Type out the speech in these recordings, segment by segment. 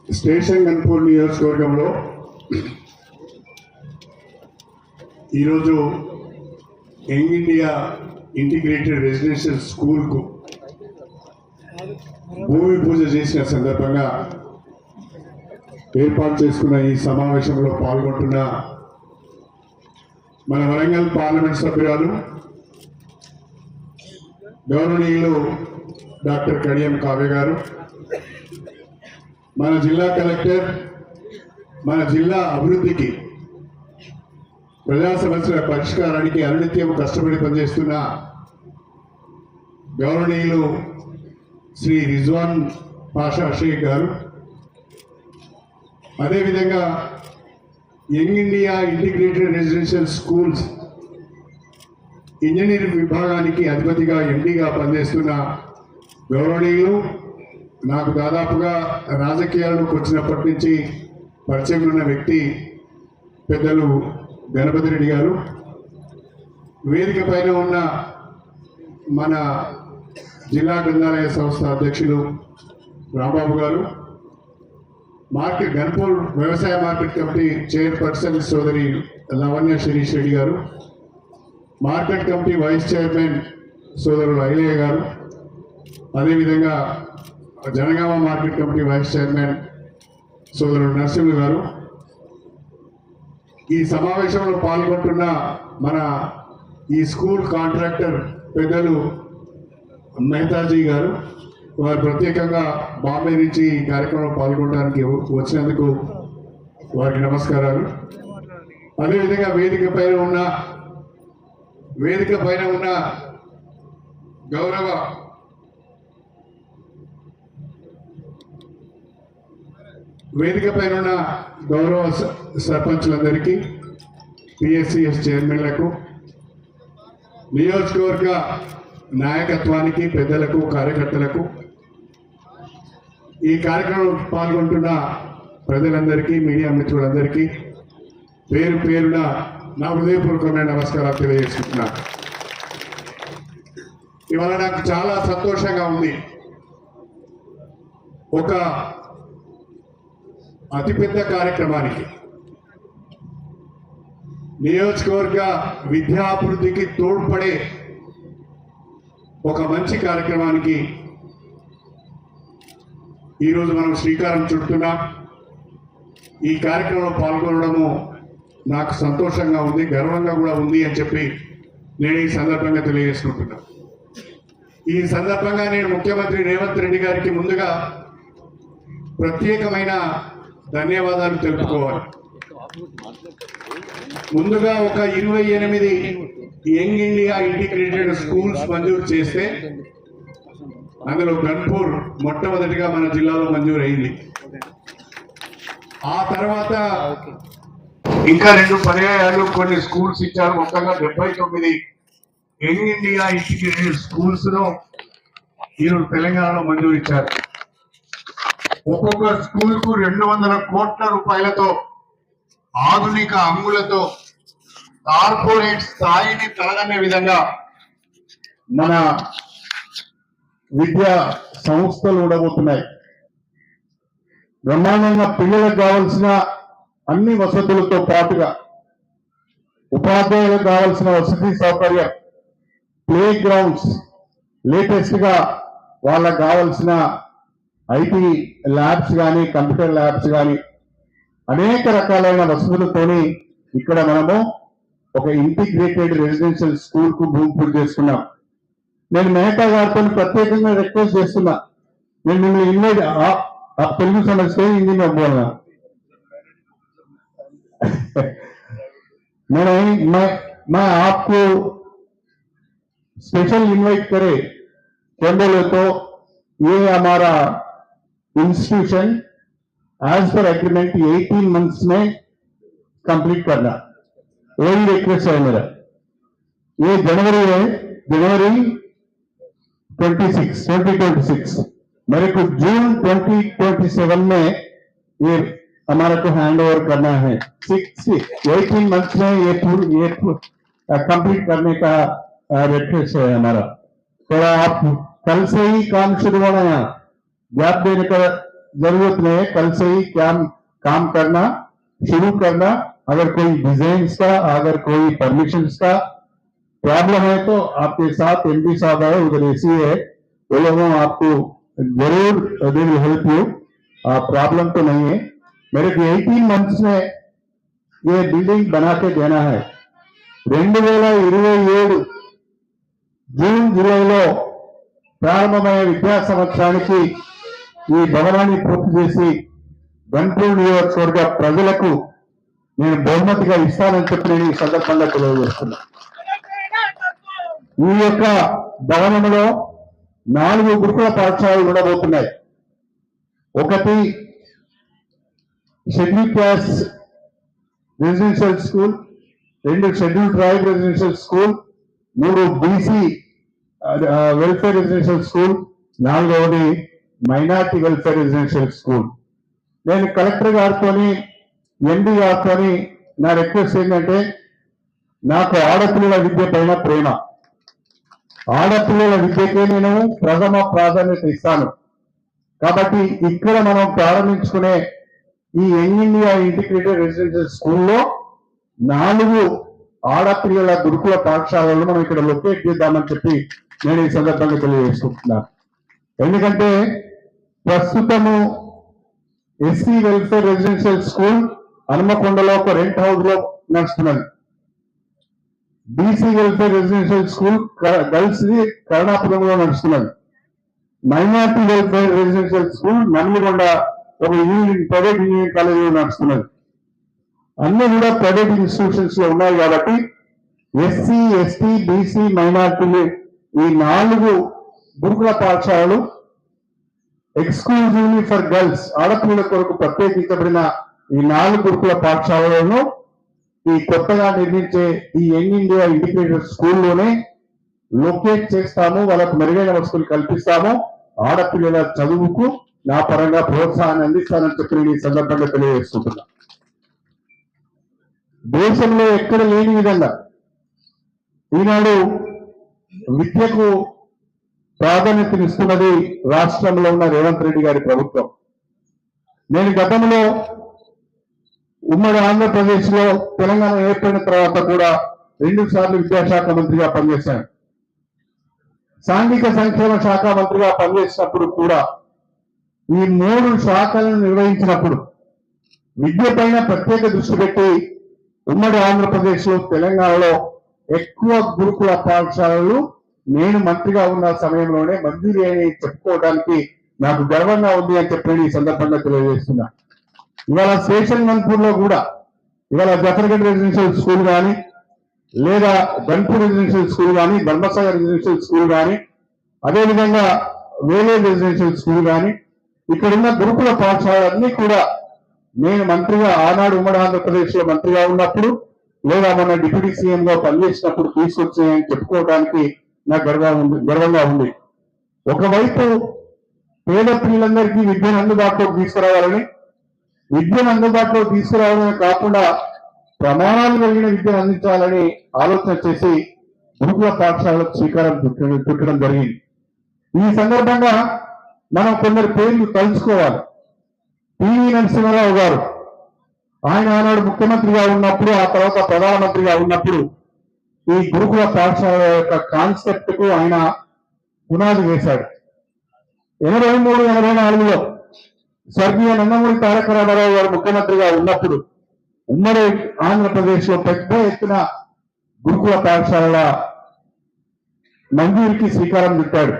Station Ghanpur నియోజకవర్గంలో ఈరోజు young India integrated residential స్కూల్కు భూమి పూజ చేసిన సందర్భంగా ఏర్పాటు చేసుకున్న ఈ సమావేశంలో పాల్గొంటున్న మన వరంగల్ పార్లమెంట్ సభ్యురాలు గౌరవనీయులు డాక్టర్ కడియం కావ్య గారు, మన జిల్లా కలెక్టర్, మన జిల్లా అభివృద్ధికి ప్రజా సమస్యల పరిష్కారానికి అనునిత్యం కష్టపడి పనిచేస్తున్న గౌరవనీయులు శ్రీ రిజ్వాన్ పాషా షేక్ గారు, అదేవిధంగా young India integrated residential schools engineering విభాగానికి అధిపతిగా ఎండీగా పనిచేస్తున్న గౌరవనీయులు, నాకు దాదాపుగా రాజకీయాల్లోకి వచ్చినప్పటి నుంచి పరిచయం ఉన్న వ్యక్తి పెద్దలు గణపతి రెడ్డి గారు, వేదిక పైన ఉన్న మన జిల్లా గ్రంథాలయ సంస్థ అధ్యక్షులు రాంబాబు గారు, మార్కెట్ గన్పూర్ వ్యవసాయ మార్కెట్ కమిటీ చైర్పర్సన్ సోదరి లావణ్య శిరీష్ రెడ్డి గారు, మార్కెట్ కమిటీ వైస్ చైర్మన్ సోదరుడు ఐలయ్య గారు, అదేవిధంగా Jangaon market committee vice chairman సోదరుడు నరసింహ గారు, ఈ సమావేశంలో పాల్గొంటున్న మన ఈ స్కూల్ కాంట్రాక్టర్ పెద్దలు మెహతాజీ గారు, వారు ప్రత్యేకంగా బాంబే నుంచి ఈ కార్యక్రమంలో పాల్గొనడానికి వచ్చినందుకు వారికి నమస్కారాలు. అదేవిధంగా వేదిక పైన ఉన్న గౌరవ సర్పంచులందరికీ, పిఎస్సిఎస్ చైర్మన్లకు, నియోజకవర్గ నాయకత్వానికి, పెద్దలకు, కార్యకర్తలకు, ఈ కార్యక్రమంలో పాల్గొంటున్న ప్రజలందరికీ, మీడియా మిత్రులందరికీ పేరు పేరున నా హృదయపూర్వకమైన నమస్కారాలు తెలియజేసుకుంటున్నాను. ఇవాళ నాకు చాలా సంతోషంగా ఉంది. ఒక అతిపెద్ద కార్యక్రమానికి, నియోజకవర్గ విద్యాభివృద్ధికి తోడ్పడే ఒక మంచి కార్యక్రమానికి ఈరోజు మనం శ్రీకారం చుడుతున్నాం. ఈ కార్యక్రమంలో పాల్గొనడము నాకు సంతోషంగా ఉంది, గర్వంగా కూడా ఉంది అని చెప్పి నేను ఈ సందర్భంగా తెలియజేసుకుంటున్నా. ఈ సందర్భంగా నేను ముఖ్యమంత్రి రేవంత్ రెడ్డి గారికి ముందుగా ప్రత్యేకమైన ధన్యవాదాలు తెలుపుకోవాలి. ముందుగా ఒక 28 యంగ్ ఇండియా ఇంటిగ్రేటెడ్ స్కూల్స్ మంజూరు చేస్తే అందులో గన్పూర్ మొట్టమొదటిగా మన జిల్లాలో మంజూరు అయింది. ఆ తర్వాత ఇంకా 2 పర్యాయాలు కొన్ని స్కూల్స్ ఇచ్చారు. మొత్తంగా 79 యంగ్ ఇండియా ఇంటిగ్రేటెడ్ స్కూల్స్ ను ఈరోజు తెలంగాణలో మంజూరు ఇచ్చారు. ఒక్కొక్క స్కూల్ కు 200 కోట్ల రూపాయలతో ఆధునిక అంగులతో కార్పొరేట్ స్థాయిని తలదన్నే విధంగా మన విద్యా సంస్థలు ఉండబోతున్నాయి. బ్రహ్మాండంగా పిల్లలకు కావాల్సిన అన్ని వసతులతో పాటుగా ఉపాధ్యాయులకు కావాల్సిన వసతి సౌకర్యం, ప్లే గ్రౌండ్స్, లేటెస్ట్ గా వాళ్ళకు కావాల్సిన ఐటీ ల్యాబ్స్ కానీ, కంప్యూటర్ ల్యాబ్స్ కానీ, అనేక రకాలైన వసతులతోని ఇక్కడ మనము ఒక ఇంటిగ్రేటెడ్ రెసిడెన్షియల్ స్కూల్ కు భూమి పూజ చేసుకున్నాం. నేను మేహతా గారితో ప్రత్యేకంగా రిక్వెస్ట్ చేస్తున్నా, నేను మిమ్మల్ని ఇన్వైట్ తెలుగు సమస్య హిందీ में बोलना मैं आपको स्पेशल इन्वाइट करे क्या बोले तो ये हमारा institution as per agreement 18 months में कंप्लीट करना, वही रिक्वेस्ट है मेरा. ये जनवरी है, जनवरी 2026 मेरे को जून 2027 में ये हमारा को हैंड ओवर करना है. 18 मंथ्स में ये कंप्लीट करने का रिक्वेस्ट है हमारा. थोड़ा आप कल से ही काम शुरू होना है, गैप देने का जरूरत नहीं है, कल से ही काम करना शुरू करना। अगर कोई डिजाइन का, अगर कोई परमिशन का प्रॉब्लम है तो आपके साथ एमडी साहब है, उधर एसी है, वो लोगों आपको जरूर they will help you. Problem तो नहीं है। मेरे को 18 मंथ्स में ये बिल्डिंग बना के देना है। 2027 జూన్ జూలైలో ప్రారంభమైన విద్యా సంవత్సరానికి ఈ భవనాన్ని పూర్తి చేసి గన్పూర్ నియోజకవర్గ ప్రజలకు నేను బహుమతిగా ఇస్తానని చెప్పి నేను ఈ సందర్భంగా తెలియజేస్తున్నా. ఈ యొక్క భవనంలో 4 గురుకుల పాఠశాలలు ఉండబోతున్నాయి. ఒకటి schedule caste residential school, 2 schedule tribe residential school, 3 BC welfare residential school, 4వది మైనార్టీ వెల్ఫేర్ రెసిడెన్షియల్ స్కూల్. నేను కలెక్టర్ గారితో ఎండి గారితో నా రిక్వెస్ట్ ఏంటంటే, నాకు ఆడపిల్లల విద్య పైన ప్రేమ, ఆడపిల్లల విద్యకే నేను ప్రథమ ప్రాధాన్యత ఇస్తాను. కాబట్టి ఇక్కడ మనం ప్రారంభించుకునే ఈ యంగ్ ఇండియా ఇంటిగ్రేటెడ్ రెసిడెన్షియల్ స్కూల్లో 4 ఆడపిల్లల గురుకుల పాఠశాలను మనం ఇక్కడ లొకేట్ చేద్దామని చెప్పి నేను ఈ సందర్భంగా తెలియజేసుకుంటున్నాను. ఎందుకంటే ప్రస్తుతము ఎస్సీ వెల్ఫేర్ రెసిడెన్షియల్ స్కూల్ హనుమకొండలో ఒక రెంట్ హౌస్ లో నడుస్తున్నది. BC welfare residential school girls ది కరుణాపురంలో నడుస్తున్నది. మైనార్టీ వెల్ఫేర్ రెసిడెన్షియల్ స్కూల్ నన్మిగొండ ఒక ప్రైవేట్ ఇంజనీరింగ్ కాలేజీలో నడుస్తున్నది. అన్ని కూడా ప్రైవేట్ ఇన్స్టిట్యూషన్స్ లో ఉన్నాయి. కాబట్టి ఎస్సీ, ఎస్టీ, బీసీ, మైనార్టీలు ఈ 4 గురుకుల పాఠశాలలు ఎక్స్క్లూజివ్లీ ఫర్ గర్ల్స్, ఆడపిల్లల కొరకు ప్రత్యేకించబడిన ఈ 4 గురుకుల పాఠశాలలను ఈ కొత్తగా నిర్మించే ఈ యంగ్ ఇండియా ఇంటిగ్రేటెడ్ స్కూల్లోనే లొకేట్ చేస్తాము. వాళ్ళకు మెరుగైన వసతులు కల్పిస్తాము. ఆడపిల్లల చదువుకు నా పరంగా ప్రోత్సాహాన్ని అందిస్తానని చెప్పి నేను ఈ సందర్భంగా తెలియజేసుకుంటున్నా. దేశంలో ఎక్కడ లేని విధంగా ఈనాడు విద్యకు ప్రాధాన్యతనిస్తున్నది రాష్ట్రంలో ఉన్న రేవంత్ రెడ్డి గారి ప్రభుత్వం. నేను గతంలో ఉమ్మడి ఆంధ్రప్రదేశ్ లో తెలంగాణ ఏర్పడిన తర్వాత కూడా 2 సార్లు విద్యాశాఖ మంత్రిగా పనిచేశాను. సాంఘిక సంక్షేమ శాఖ మంత్రిగా పనిచేసినప్పుడు కూడా ఈ 3 శాఖలను నిర్వహించినప్పుడు విద్య పైన ప్రత్యేక దృష్టి పెట్టి ఉమ్మడి ఆంధ్రప్రదేశ్ లో, తెలంగాణలో ఎక్కువ గురుకుల పాఠశాలలు నేను మంత్రిగా ఉన్న సమయంలోనే మంజూరు అని చెప్పుకోవడానికి నాకు గర్వంగా ఉంది అని చెప్పి ఈ సందర్భంగా తెలియజేస్తున్నా. ఇవాళ స్టేషన్ గన్పూర్ లో కూడా ఇవాళ జఫర్గఢ్ రెసిడెన్షియల్ స్కూల్ కానీ, లేదా గన్పూర్ రెసిడెన్షియల్ స్కూల్ కానీ, ధర్మసాగర్ రెసిడెన్షియల్ స్కూల్ కానీ, అదేవిధంగా వేలే రెసిడెన్షియల్ స్కూల్ కానీ, ఇక్కడున్న గురుకుల పాఠశాలన్నీ కూడా నేను మంత్రిగా ఆనాడు ఉమ్మడి ఆంధ్రప్రదేశ్ లో మంత్రిగా ఉన్నప్పుడు, లేదా మన డిప్యూటీ సీఎం గా పనిచేసినప్పుడు తీసుకొచ్చాయని చెప్పుకోవడానికి నాకు గర్వంగా ఉంది. ఒకవైపు పేద పిల్లలందరికీ విద్యను అందుబాటులోకి తీసుకురావాలని, విద్యను అందుబాటులోకి తీసుకురావాలని కాకుండా ప్రమాణాలు కలిగిన విద్యను అందించాలని ఆలోచన చేసి గురుకుల పాఠశాలకు శ్రీకారం చుట్టడం జరిగింది. ఈ సందర్భంగా మనం కొందరు పేర్లు తలుచుకోవాలి. పివి నరసింహారావు గారు, ఆయన ఆనాడు ముఖ్యమంత్రిగా ఉన్నప్పుడు, ఆ తర్వాత ప్రధానమంత్రిగా ఉన్నప్పుడు ఈ గురుకుల పాఠశాల యొక్క కాన్సెప్ట్ కు ఆయన పునాది వేశాడు. 83-84లో స్వర్గీయ నందమూరి తారక రామారావు గారు ముఖ్యమంత్రిగా ఉన్నప్పుడు ఉమ్మడి ఆంధ్రప్రదేశ్ లో పెద్ద ఎత్తున గురుకుల పాఠశాలల మంజూరికి శ్రీకారం చుట్టాడు.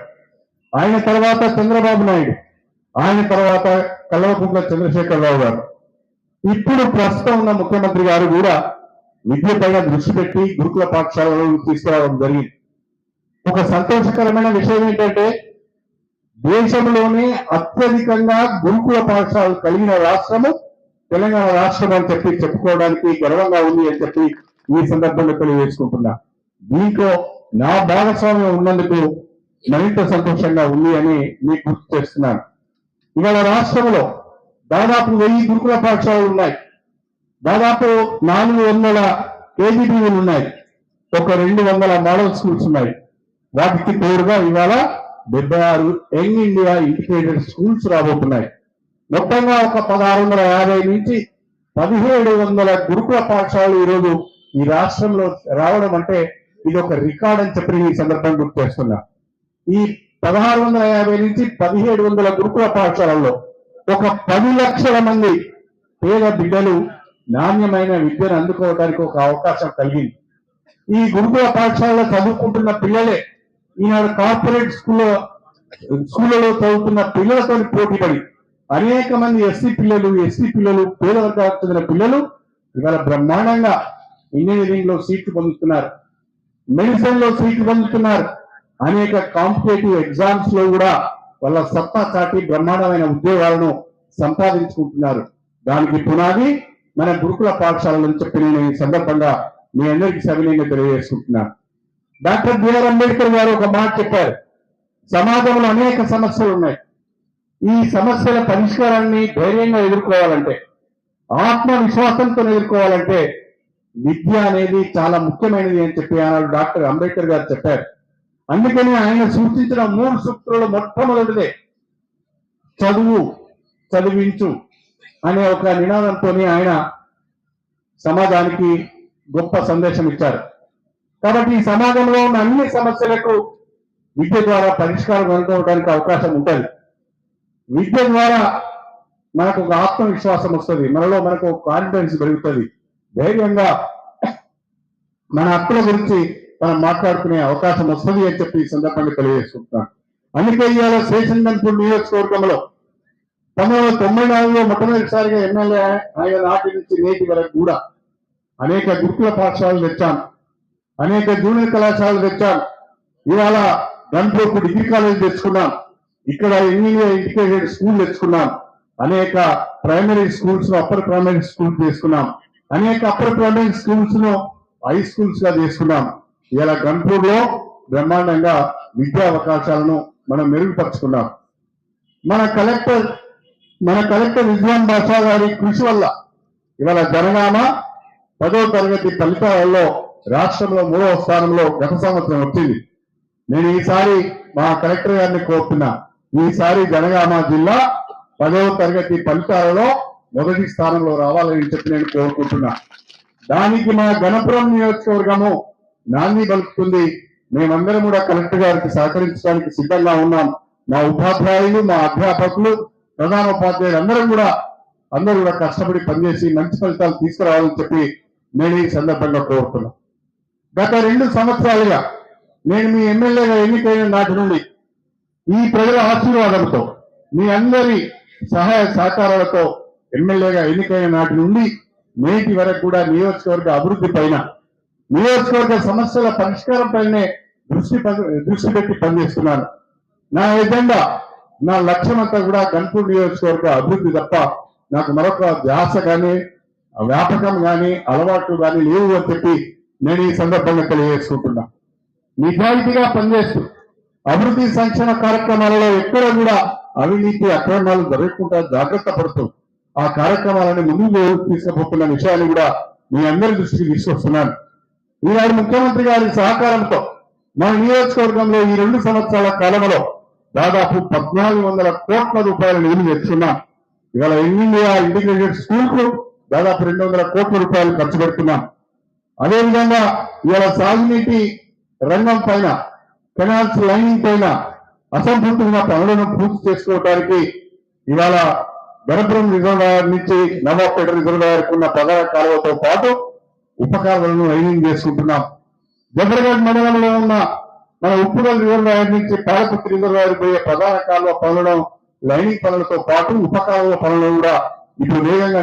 ఆయన తర్వాత చంద్రబాబు నాయుడు, ఆయన తర్వాత కల్వకుంట్ల చంద్రశేఖరరావు గారు, ఇప్పుడు ప్రస్తుతం ఉన్న ముఖ్యమంత్రి గారు కూడా విద్య పైన దృష్టి పెట్టి గురుకుల పాఠశాలను తీసుకురావడం జరిగింది. ఒక సంతోషకరమైన విషయం ఏంటంటే, దేశంలోనే అత్యధికంగా గురుకుల పాఠశాలలు కలిగిన రాష్ట్రము తెలంగాణ రాష్ట్రం అని చెప్పి చెప్పుకోవడానికి గర్వంగా ఉంది అని చెప్పి ఈ సందర్భంగా తెలియజేసుకుంటున్నా. దీంట్లో నా భాగస్వామ్యం ఉన్నందుకు మరింత సంతోషంగా ఉంది అని మీకు గుర్తు చేస్తున్నాను. ఇవాళ రాష్ట్రంలో దాదాపు 1000 గురుకుల పాఠశాలలు ఉన్నాయి. దాదాపు 400 కేజీబీలు ఉన్నాయి. ఒక 200 మోడల్ స్కూల్స్ ఉన్నాయి. వాటికి తోడుగా ఇవాళ 76 యంగ్ ఇండియా ఇంటిగ్రేటెడ్ స్కూల్స్ రాబోతున్నాయి. మొత్తంగా ఒక 1650 నుంచి 1700 గురుకుల పాఠశాలలు ఈరోజు ఈ రాష్ట్రంలో రావడం అంటే ఇది ఒక రికార్డ్ అని చెప్పి ఈ సందర్భంగా గుర్తు చేస్తున్నా. ఈ 1650 నుంచి 1700 గురుకుల పాఠశాలల్లో ఒక 10 లక్షల మంది పేద బిడ్డలు నాణ్యమైన విద్యను అందుకోవడానికి ఒక అవకాశం కలిగింది. ఈ గురుకుల పాఠశాలలో చదువుకుంటున్న పిల్లలే ఈనాడు కార్పొరేట్ స్కూళ్ళలో చదువుతున్న పిల్లలతో పోటీపడి అనేక మంది ఎస్సీ పిల్లలు పేద వర్గాలకు చెందిన పిల్లలు ఇవాళ బ్రహ్మాండంగా ఇంజనీరింగ్ లో సీట్లు పొందుతున్నారు, మెడిసిన్ లో సీట్లు పొందుతున్నారు, అనేక కాంపిటేటివ్ ఎగ్జామ్స్ లో కూడా వాళ్ళ సత్తా చాటి బ్రహ్మాండమైన ఉద్యోగాలను సంపాదించుకుంటున్నారు. దానికి పునాది మన గురుకుల పాఠశాలని చెప్పి నేను ఈ సందర్భంగా మీ అందరికీ సవినయంగా తెలియజేసుకుంటున్నాను. డాక్టర్ బిఆర్ అంబేద్కర్ గారు ఒక మాట చెప్పారు, సమాజంలో అనేక సమస్యలు ఉన్నాయి, ఈ సమస్యల పరిష్కారాన్ని ధైర్యంగా ఎదుర్కోవాలంటే, ఆత్మవిశ్వాసంతో ఎదుర్కోవాలంటే విద్య అనేది చాలా ముఖ్యమైనది అని చెప్పి ఆనాడు డాక్టర్ అంబేద్కర్ గారు చెప్పారు. అందుకని ఆయన సూచించిన 3 సూత్రాలు మొట్టమొదటిదే చదువు చదివించు అనే ఒక నినాదంతో ఆయన సమాజానికి గొప్ప సందేశం ఇచ్చారు. కాబట్టి ఈ సమాజంలో ఉన్న అన్ని సమస్యలకు విద్య ద్వారా పరిష్కారం కనుక్కోవడానికి అవకాశం ఉంటుంది. విద్య ద్వారా మనకు ఒక ఆత్మవిశ్వాసం వస్తుంది, మనకు కాన్ఫిడెన్స్ పెరుగుతుంది, ధైర్యంగా మన హక్కుల గురించి మనం మాట్లాడుకునే అవకాశం వస్తుంది అని చెప్పి ఈ సందర్భంగా తెలియజేసుకుంటున్నాను. అందుకే ఇవాళ శేషంగన్పూర్ నియోజకవర్గంలో 1994లో మొట్టమొదటిసారిగా ఎమ్మెల్యే ఆయన నాటి నుంచి నేటి వరకు కూడా అనేక గురుకుల పాఠశాలలు తెచ్చాను, అనేక జూనియర్ కళాశాలలు తెచ్చాను. ఇవాళ గన్పూర్కు డిగ్రీ కాలేజ్ తెచ్చుకున్నాం, ఇక్కడ ఇంటిగ్రేటెడ్ స్కూల్ తెచ్చుకున్నాం, అనేక primary schools upper primary schools తీసుకున్నాం, అనేక అప్పర్ ప్రైమరీ స్కూల్స్ ను హై స్కూల్స్ గా తీసుకున్నాం. ఇలా గన్పూర్ లో బ్రహ్మాండంగా విద్యా అవకాశాలను మనం మెరుగుపరుచుకున్నాం. మన కలెక్టర్ విజ్ఞాన్ భాషా గారి కృషి వల్ల ఇవాళ జనగామ 10వ తరగతి ఫలితాలలో రాష్ట్రంలో 3వ స్థానంలో గత సంవత్సరం వచ్చింది. నేను ఈసారి మా కలెక్టర్ గారిని కోరుతున్నా, ఈసారి జనగామ జిల్లా 10వ తరగతి ఫలితాలలో మొదటి స్థానంలో రావాలని చెప్పి నేను కోరుకుంటున్నా. దానికి మా గణపురం నియోజకవర్గము నాంది పలుకుతుంది. మేమందరం కూడా కలెక్టర్ గారికి సహకరించడానికి సిద్ధంగా ఉన్నాం. మా ఉపాధ్యాయులు, మా అధ్యాపకులు, ప్రధానోపాధ్యాయులు అందరూ కూడా కష్టపడి పనిచేసి మంచి ఫలితాలు తీసుకురావాలని చెప్పి నేను ఈ సందర్భంగా కోరుతున్నా. గత 2 సంవత్సరాలుగా నేను మీ ఎమ్మెల్యేగా ఎన్నికైన నాటి నుండి ఈ ప్రజల ఆశీర్వాదంతో, మీ అందరి సహాయ సహకారాలతో ఎమ్మెల్యేగా ఎన్నికైన నాటి నుండి నేటి వరకు కూడా నియోజకవర్గ అభివృద్ధి పైన, నియోజకవర్గ సమస్యల పరిష్కారం పైనే దృష్టి పెట్టి పనిచేస్తున్నాను. నా ఎజెండా, నా లక్ష్యం అంతా కూడా గన్పూర్ నియోజకవర్గ అభివృద్ధి తప్ప నాకు మరొక ధ్యాస కానీ వ్యాపకం కానీ అలవాట్లు కానీ లేవు అని చెప్పి నేను ఈ సందర్భంగా తెలియజేసుకుంటున్నా. నిజాయితీగా పనిచేస్తూ అభివృద్ధి సంక్షేమ కార్యక్రమాలలో ఎక్కడ కూడా అవినీతి అక్రమాలు జరగకుండా జాగ్రత్త పడుతూ ఆ కార్యక్రమాలను ముందుకు తీసుకుపోతున్న విషయాన్ని కూడా మీ అందరి దృష్టికి తీసుకొస్తున్నాను. ఈనాడు ముఖ్యమంత్రి గారి సహకారంతో మన నియోజకవర్గంలో ఈ 2 సంవత్సరాల కాలంలో దాదాపు 1400 కోట్ల రూపాయల నిధులు తెచ్చుకున్నాం. ఇవాళ ఇండియా ఇంటిగ్రేటెడ్ స్కూల్ కు దాదాపు 200 కోట్ల రూపాయలు ఖర్చు పెడుతున్నాం. అదేవిధంగా ఇవాళ సాగునీటి రంగం పైన, కెనాల్స్ లైనింగ్ పైన అసంపూర్తిగా పనులను పూర్తి చేసుకోవడానికి ఇవాళ గణపురం రిజర్వాయర్ నుంచి నవాపేట రిజర్వాయర్ ఉన్న ప్రధాన కాలువతో పాటు ఉపకాలువలను లైనింగ్ చేసుకుంటున్నాం. జఫర్గఢ్ మండలంలో ఉన్న మన ఉప్పుగల్ రిజర్వాయర్ నుంచి పాలకుర్తి రిజర్వాయర్ పోయే ప్రధాన కాలువ పనులను లైనింగ్ పనులతో పాటు ఉపకాలువ పనులు కూడా ఇప్పుడు వేగంగా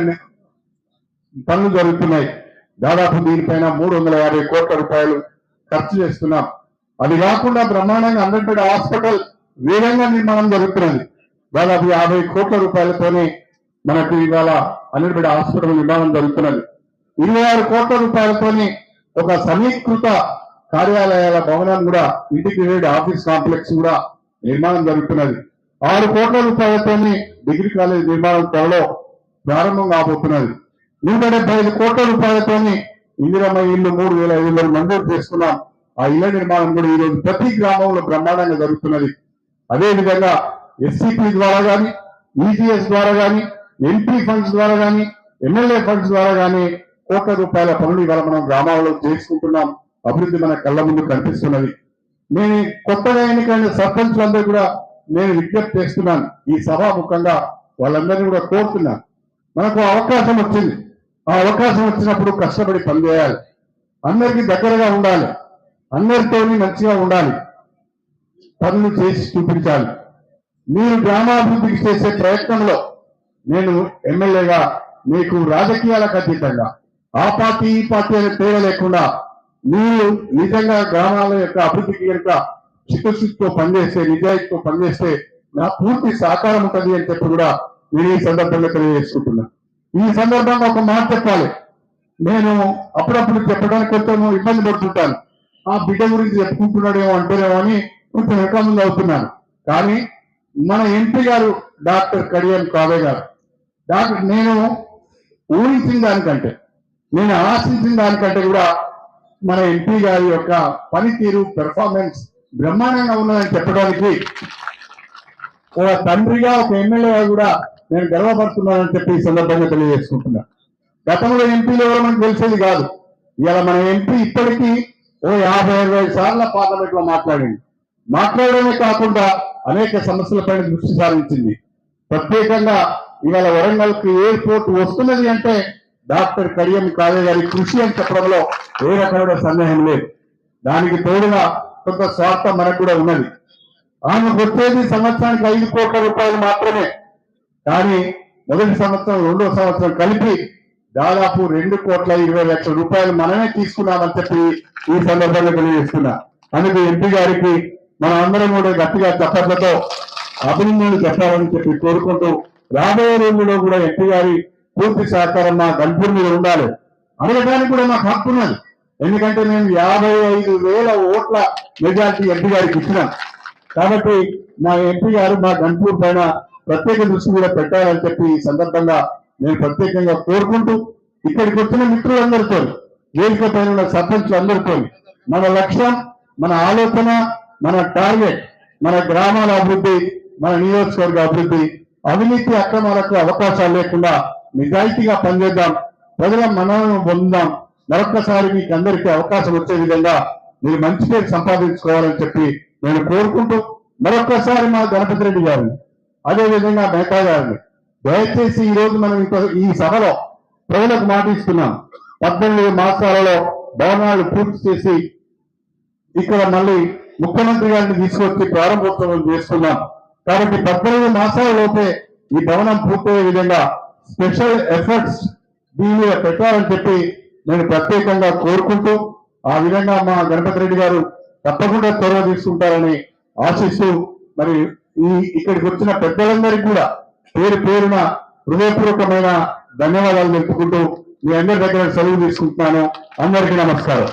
పనులు జరుగుతున్నాయి. దాదాపు దీనిపైన 350 కోట్ల రూపాయలు ఖర్చు చేస్తున్నాం. అది కాకుండా బ్రహ్మాండంగా అంబేద్కర్ హాస్పిటల్ వేగంగా నిర్మాణం జరుగుతున్నది. దాదాపు 50 కోట్ల రూపాయలతోనే మనకు ఇవాళ అంబేద్కర్ హాస్పిటల్ నిర్మాణం జరుగుతున్నది. 26 కోట్ల రూపాయలతోని ఒక సమీకృత కార్యాలయాల భవనం కూడా, ఇంటిగ్రేటెడ్ ఆఫీస్ కాంప్లెక్స్ కూడా నిర్మాణం జరుగుతున్నది. 6 కోట్ల రూపాయలతోని డిగ్రీ కాలేజ్ నిర్మాణం త్వరలో ప్రారంభం కాబోతున్నది. 175 కోట్ల రూపాయలతోని ఇందిరమ్మ ఇల్లు 3500 మంజూరు చేసుకున్నాం. ఆ ఇళ్ల నిర్మాణం కూడా ఈరోజు ప్రతి గ్రామంలో బ్రహ్మాండంగా జరుగుతున్నది. అదేవిధంగా ఎస్సీపీ ద్వారా కానీ, ఈజీఎస్ ద్వారా కానీ ఎంపీ ఫండ్స్ ద్వారా కానీ ఎమ్మెల్యే ఫండ్స్ ద్వారా కానీ కోట్ల రూపాయల పనులు ఇవాళ మనం గ్రామాల్లో చేసుకుంటున్నాం. అభివృద్ధి మన కళ్ళ ముందు కనిపిస్తున్నది. నేను కొత్తగా ఎన్నికైన సర్పంచ్లందరూ కూడా నేను విజ్ఞప్తి చేస్తున్నాను. ఈ సభాముఖంగా వాళ్ళందరినీ కూడా కోరుతున్నాను. మనకు అవకాశం వచ్చింది. ఆ అవకాశం వచ్చినప్పుడు కష్టపడి పనిచేయాలి. అందరికీ దగ్గరగా ఉండాలి. అందరితోని మంచిగా ఉండాలి. పనులు చేసి చూపించాలి. మీరు గ్రామాభివృద్ధికి చేసే ప్రయత్నంలో నేను ఎమ్మెల్యేగా మీకు రాజకీయాలకు అతీతంగా ఆ పార్టీ ఈ పార్టీ అనే తేడా లేకుండా మీరు నిజంగా గ్రామాల యొక్క అభివృద్ధికి కనుక చిత్తశుద్ధితో పనిచేస్తే, నిజాయితీతో పనిచేస్తే నా పూర్తి సహకారం ఉంటుంది అని చెప్పి కూడా నేను ఈ సందర్భంగా తెలియజేసుకుంటున్నా. ఈ సందర్భంగా ఒక మాట చెప్పాలి. నేను అప్పుడప్పుడు చెప్పడానికి కొంచెం ఇబ్బంది పడుతుంటాను. ఆ బిడ్డ గురించి చెప్పుకుంటున్నాడేమో అంటేనేమో అని కొంచెం వెనక ముందు అవుతున్నాను. కానీ మన ఎంపీ గారు డాక్టర్ కడియం కావ్య గారు, నేను ఊహించిన దానికంటే, నేను ఆశించిన దానికంటే కూడా మన ఎంపీ గారి యొక్క పనితీరు, పెర్ఫార్మెన్స్ బ్రహ్మాండంగా ఉన్నదని చెప్పడానికి ఒక తండ్రిగా, ఒక ఎమ్మెల్యేగా కూడా నేను గర్వపడుతున్నానని చెప్పి ఈ సందర్భంగా తెలియజేసుకుంటున్నా. గతంలో ఎంపీలు ఎవరో మనకు తెలిసేది కాదు. ఇలా మన ఎంపీ ఇప్పటికీ ఓ 50-60 సార్లు పార్లమెంట్ లో మాట్లాడడమే కాకుండా అనేక సమస్యలపైన దృష్టి సారించింది. ప్రత్యేకంగా ఇవాళ వరంగల్ కు ఎయిర్పోర్ట్ వస్తున్నది అంటే డాక్టర్ కడియం కావ్య గారి కృషి అని చెప్పడంలో ఏ రకమైన సందేహం లేదు. దానికి తోడుగా కొంత స్వార్థం మనకు కూడా ఉన్నది. ఆమెకు వచ్చేది సంవత్సరానికి 5 కోట్ల రూపాయలు మాత్రమే. కానీ మొదటి సంవత్సరం, రెండో సంవత్సరం కలిపి దాదాపు 2,20,00,000 రూపాయలు మనమే తీసుకున్నామని చెప్పి ఈ సందర్భంగా తెలియజేస్తున్నా. అందుకే ఎంపీ గారికి మనం అందరం కూడా గట్టిగా చప్పట్లతో అభినందనలు చెప్పాలని చెప్పి కోరుకుంటూ, రాబోయే రోజుల్లో కూడా ఎంపీ గారి పూర్తి సహకారం మా గన్పూర్ మీద ఉండాలి. అడగడానికి కూడా మాకు హక్కు ఉన్నది. ఎందుకంటే మేము 55,000 ఓట్ల మెజార్టీ ఎంపీ గారికి ఇచ్చినాం. కాబట్టి మా ఎంపీ గారు మా గన్పూర్ పైన ప్రత్యేక దృష్టి కూడా పెట్టాలని చెప్పి ఈ సందర్భంగా నేను ప్రత్యేకంగా కోరుకుంటూ, ఇక్కడికి వచ్చిన మిత్రులందరితో, వేదిక పైన ఉన్న సర్పంచ్లందరితో మన లక్ష్యం, మన ఆలోచన, మన టార్గెట్ మన గ్రామాల అభివృద్ధి, మన నియోజకవర్గ అభివృద్ధి, అవినీతి అక్రమాలకు అవకాశాలు లేకుండా నిజాయితీగా పనిచేద్దాం, ప్రజల మనలను పొందాం. మరొక్కసారి మీకు అందరికీ అవకాశం వచ్చే విధంగా మీరు మంచి పేరు సంపాదించుకోవాలని చెప్పి నేను కోరుకుంటూ, మరొక్కసారి మా గణపతి రెడ్డి గారిని, అదేవిధంగా మేతా గారిని దయచేసి ఈ రోజు మనం ఈ సభలో ప్రజలకు మాట ఇస్తున్నాం. 18 మాసాలలో భవనాలు పూర్తి చేసి ఇక్కడ మళ్ళీ ముఖ్యమంత్రి గారిని తీసుకొచ్చి ప్రారంభోత్సవం చేస్తున్నాం. కాబట్టి 18 మాసాల లోపే ఈ భవనం పూర్తయ్యే విధంగా స్పెషల్ ఎఫర్ట్స్ దీని మీద పెట్టాలని చెప్పి నేను ప్రత్యేకంగా కోరుకుంటూ, ఆ విధంగా మా గణపతి రెడ్డి గారు తప్పకుండా చొరవ తీసుకుంటారని ఆశిస్తూ, మరి ఇక్కడికి వచ్చిన పెద్దలందరికీ కూడా పేరు పేరున హృదయపూర్వకమైన ధన్యవాదాలు తెలుపుకుంటూ మీ అందరి దగ్గర సెలవు తీసుకుంటున్నాను. అందరికీ నమస్కారం.